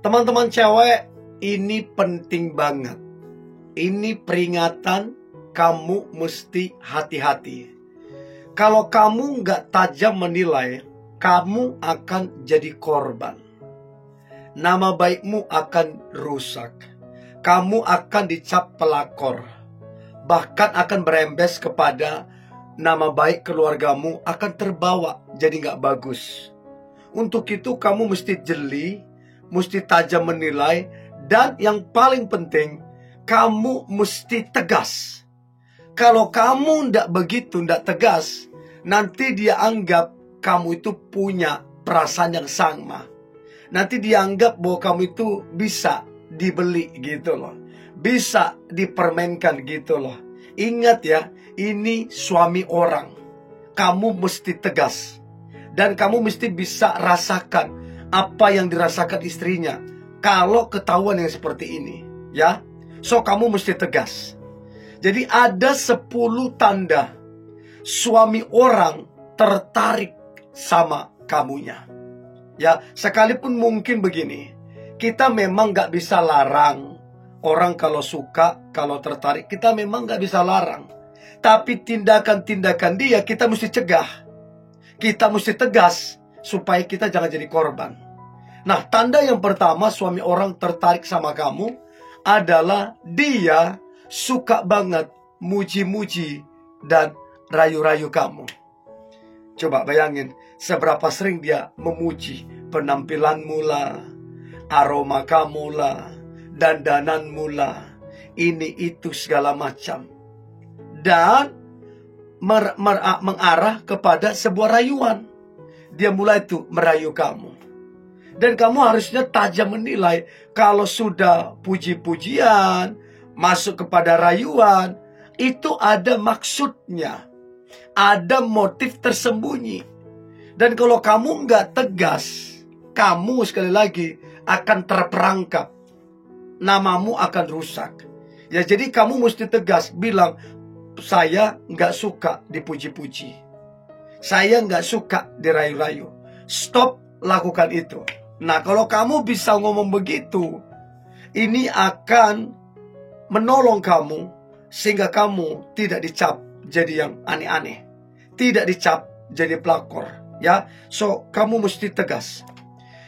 Teman-teman cewek, ini penting banget. Ini peringatan, kamu mesti hati-hati. Kalau kamu nggak tajam menilai, kamu akan jadi korban. Nama baikmu akan rusak. Kamu akan dicap pelakor. Bahkan akan berembes kepada nama baik keluargamu akan terbawa jadi nggak bagus. Untuk itu kamu mesti jeli, mesti tajam menilai, dan yang paling penting, kamu mesti tegas. Kalau kamu ndak begitu, ndak tegas, nanti dia anggap kamu itu punya perasaan yang sama. Nanti dia anggap bahwa kamu itu bisa dibeli gitu loh, bisa dipermainkan gitu loh. Ingat ya, ini suami orang. Kamu mesti tegas. Dan kamu mesti bisa rasakan apa yang dirasakan istrinya kalau ketahuan yang seperti ini, ya. So kamu mesti tegas. Jadi ada 10 tanda suami orang tertarik sama kamunya. Ya, sekalipun mungkin begini, kita memang gak bisa larang orang kalau suka, kalau tertarik, kita memang gak bisa larang. Tapi tindakan-tindakan dia kita mesti cegah. Kita mesti tegas supaya kita jangan jadi korban. Nah, tanda yang pertama suami orang tertarik sama kamu adalah dia suka banget muji-muji dan rayu-rayu kamu. Coba bayangin seberapa sering dia memuji penampilanmu lah, aroma kamu lah, dandananmu lah, ini itu segala macam. Dan mengarah kepada sebuah rayuan. Dia mulai tuh merayu kamu. Dan kamu harusnya tajam menilai. Kalau sudah puji-pujian, masuk kepada rayuan, itu ada maksudnya, ada motif tersembunyi. Dan kalau kamu nggak tegas, kamu sekali lagi akan terperangkap. Namamu akan rusak. Ya, jadi kamu mesti tegas bilang, saya nggak suka dipuji-puji. Saya nggak suka dirayu-rayu. Stop lakukan itu. Nah, kalau kamu bisa ngomong begitu, ini akan menolong kamu sehingga kamu tidak dicap jadi yang aneh-aneh, tidak dicap jadi pelakor. Ya, so kamu mesti tegas.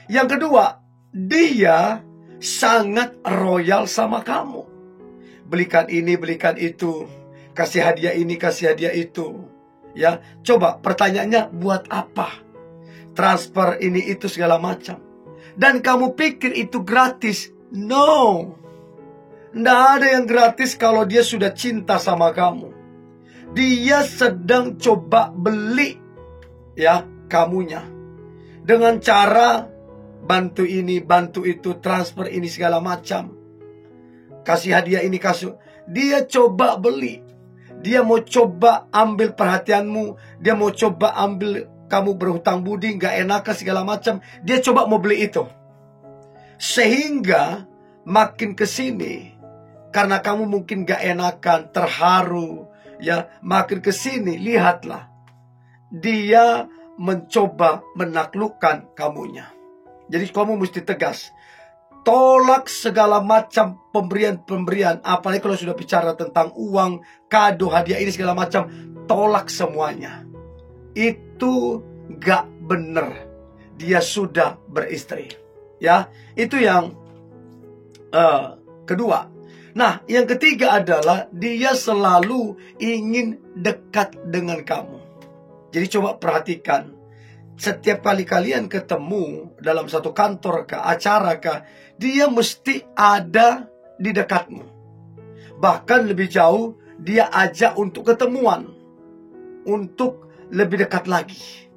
Yang kedua, dia sangat royal sama kamu. Belikan ini, belikan itu. Kasih hadiah ini, kasih hadiah itu. Ya, coba pertanyaannya buat apa? Transfer ini itu segala macam. Dan kamu pikir itu gratis? No. Nggak ada yang gratis kalau dia sudah cinta sama kamu. Dia sedang coba beli ya kamunya. Dengan cara bantu ini, bantu itu, transfer ini segala macam. Kasih hadiah ini, kasih. Dia coba beli. Dia mau coba ambil perhatianmu. Dia mau coba ambil kamu berhutang budi, gak enakan segala macam. Dia coba mau beli itu. Sehingga makin kesini, karena kamu mungkin gak enakan, terharu, ya, makin kesini, lihatlah. Dia mencoba menaklukkan kamunya. Jadi kamu mesti tegas. Tolak segala macam pemberian-pemberian. Apalagi kalau sudah bicara tentang uang, kado, hadiah ini segala macam. Tolak semuanya. Itu gak bener. Dia sudah beristri. Ya, itu yang kedua. Nah, yang ketiga adalah dia selalu ingin dekat dengan kamu. Jadi coba perhatikan. Setiap kali kalian ketemu dalam satu kantor kah, acara kah, dia mesti ada di dekatmu. Bahkan lebih jauh, dia ajak untuk ketemuan. Untuk lebih dekat lagi.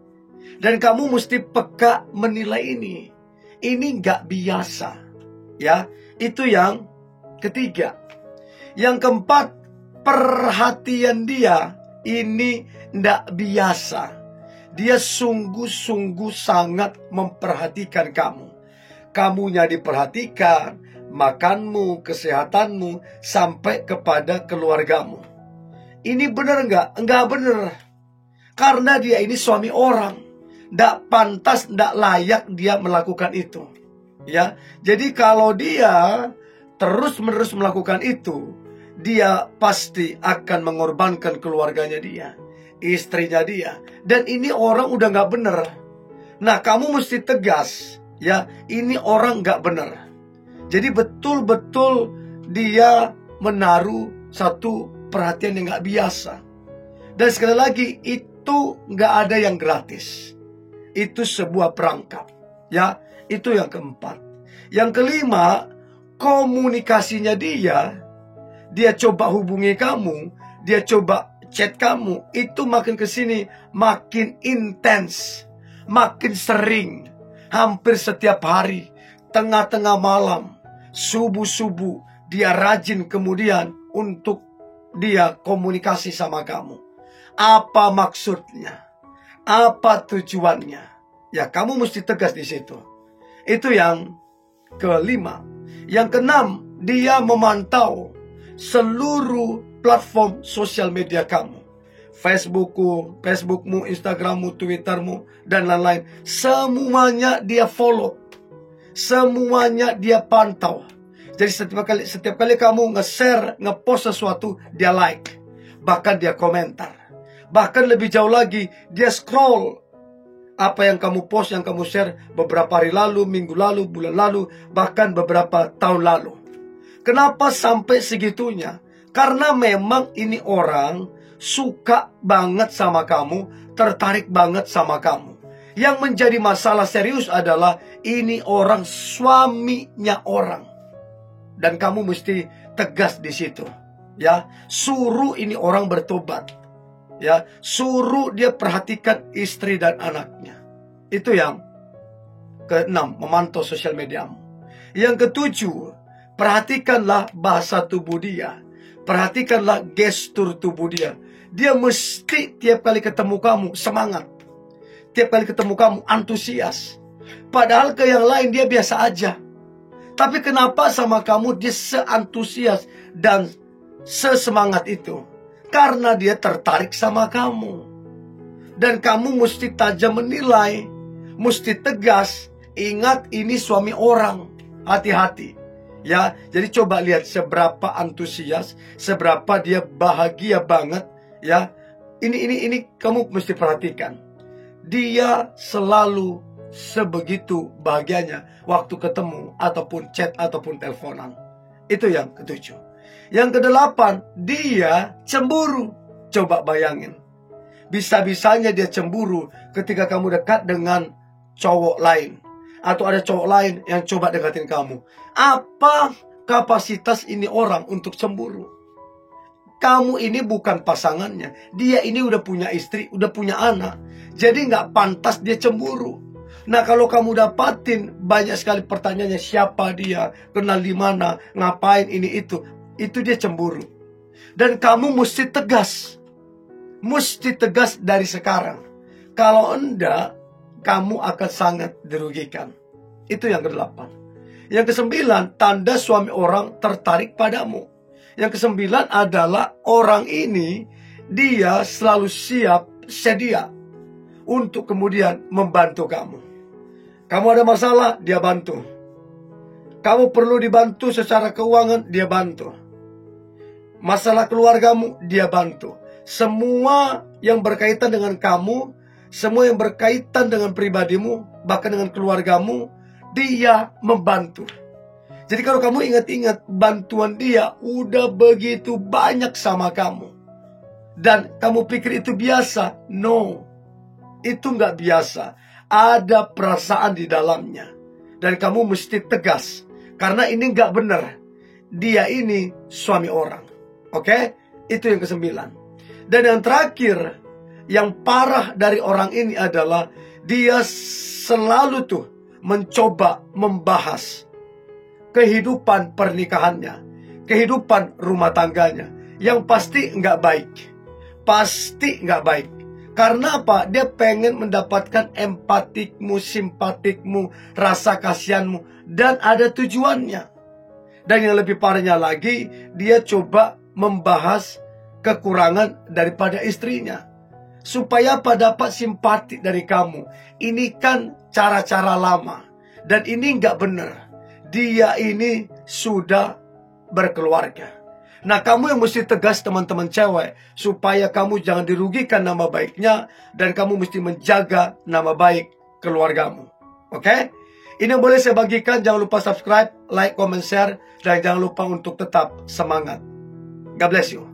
Dan kamu mesti peka menilai ini. Ini nggak biasa. Ya, itu yang ketiga. Yang keempat, perhatian dia ini nggak biasa. Dia sungguh-sungguh sangat memperhatikan kamu. Kamunya diperhatikan, makanmu, kesehatanmu, sampai kepada keluargamu. Ini benar nggak? Nggak benar. Karena dia ini suami orang. Nggak pantas, nggak layak dia melakukan itu. Ya, jadi kalau dia terus-menerus melakukan itu, dia pasti akan mengorbankan keluarganya dia, istrinya dia. Dan ini orang udah nggak bener. Nah, kamu mesti tegas, ya, ini orang nggak bener. Jadi betul-betul dia menaruh satu perhatian yang nggak biasa. Dan sekali lagi, itu nggak ada yang gratis. Itu sebuah perangkap. Ya, itu yang keempat. Yang kelima, komunikasinya dia coba hubungi kamu, dia coba chat kamu, itu makin kesini makin intens, makin sering, hampir setiap hari, tengah-tengah malam, subuh-subuh, dia rajin kemudian untuk dia komunikasi sama kamu. Apa maksudnya? Apa tujuannya? Ya, kamu mesti tegas di situ. Itu yang kelima. Yang keenam, dia memantau seluruh platform sosial media kamu. Facebookmu, Instagrammu, Twittermu, dan lain-lain. Semuanya dia follow. Semuanya dia pantau. Jadi setiap kali kamu nge-share, nge-post sesuatu, dia like. Bahkan dia komentar. Bahkan lebih jauh lagi, dia scroll apa yang kamu post, yang kamu share beberapa hari lalu, minggu lalu, bulan lalu, bahkan beberapa tahun lalu. Kenapa sampai segitunya? Karena memang ini orang suka banget sama kamu, tertarik banget sama kamu. Yang menjadi masalah serius adalah ini orang suaminya orang. Dan kamu mesti tegas di situ. Ya, suruh ini orang bertobat. Ya, suruh dia perhatikan istri dan anaknya. Itu yang keenam, memantau sosial mediamu. Yang ketujuh, perhatikanlah bahasa tubuh dia. Perhatikanlah gestur tubuh dia. Dia mesti tiap kali ketemu kamu semangat. Tiap kali ketemu kamu antusias. Padahal ke yang lain dia biasa aja. Tapi kenapa sama kamu dia seantusias dan sesemangat itu? Karena dia tertarik sama kamu. Dan kamu mesti tajam menilai, mesti tegas. Ingat, ini suami orang. Hati-hati. Ya, jadi coba lihat seberapa antusias, seberapa dia bahagia banget. Ya, ini kamu mesti perhatikan. Dia selalu sebegitu bahagianya waktu ketemu ataupun chat ataupun teleponan. Itu yang ketujuh. Yang kedelapan, dia cemburu. Coba bayangin. Bisa-bisanya dia cemburu ketika kamu dekat dengan cowok lain. Atau ada cowok lain yang coba deketin kamu. Apa kapasitas ini orang untuk cemburu? Kamu ini bukan pasangannya. Dia ini udah punya istri, udah punya anak. Jadi nggak pantas dia cemburu. Nah, kalau kamu dapatin banyak sekali pertanyaannya, siapa dia, kenal di mana, ngapain ini itu dia cemburu. Dan kamu mesti tegas. Mesti tegas dari sekarang. Kalau enggak, kamu akan sangat dirugikan. Itu yang kedelapan. Yang kesembilan, tanda suami orang tertarik padamu. Yang kesembilan adalah orang ini, dia selalu siap, sedia untuk kemudian membantu kamu. Kamu ada masalah, dia bantu. Kamu perlu dibantu secara keuangan, dia bantu. Masalah keluargamu, dia bantu. Semua yang berkaitan dengan kamu, semua yang berkaitan dengan pribadimu, bahkan dengan keluargamu, dia membantu. Jadi kalau kamu ingat-ingat, bantuan dia udah begitu banyak sama kamu. Dan kamu pikir itu biasa? No, itu nggak biasa. Ada perasaan di dalamnya. Dan kamu mesti tegas. Karena ini nggak benar. Dia ini suami orang. Oke? Itu yang kesembilan. Dan yang terakhir, yang parah dari orang ini adalah dia selalu tuh mencoba membahas kehidupan pernikahannya, kehidupan rumah tangganya, yang pasti nggak baik. Pasti nggak baik. Karena apa? Dia pengen mendapatkan empatikmu, simpatikmu, rasa kasihanmu, dan ada tujuannya. Dan yang lebih parahnya lagi, dia coba membahas kekurangan daripada istrinya. Supaya apa? Dapat simpati dari kamu. Ini kan cara-cara lama. Dan ini nggak benar. Dia ini sudah berkeluarga. Nah, kamu yang mesti tegas teman-teman cewek, supaya kamu jangan dirugikan nama baiknya, dan kamu mesti menjaga nama baik keluargamu. Oke? Ini yang boleh saya bagikan. Jangan lupa subscribe, like, comment, share, dan jangan lupa untuk tetap semangat. God bless you.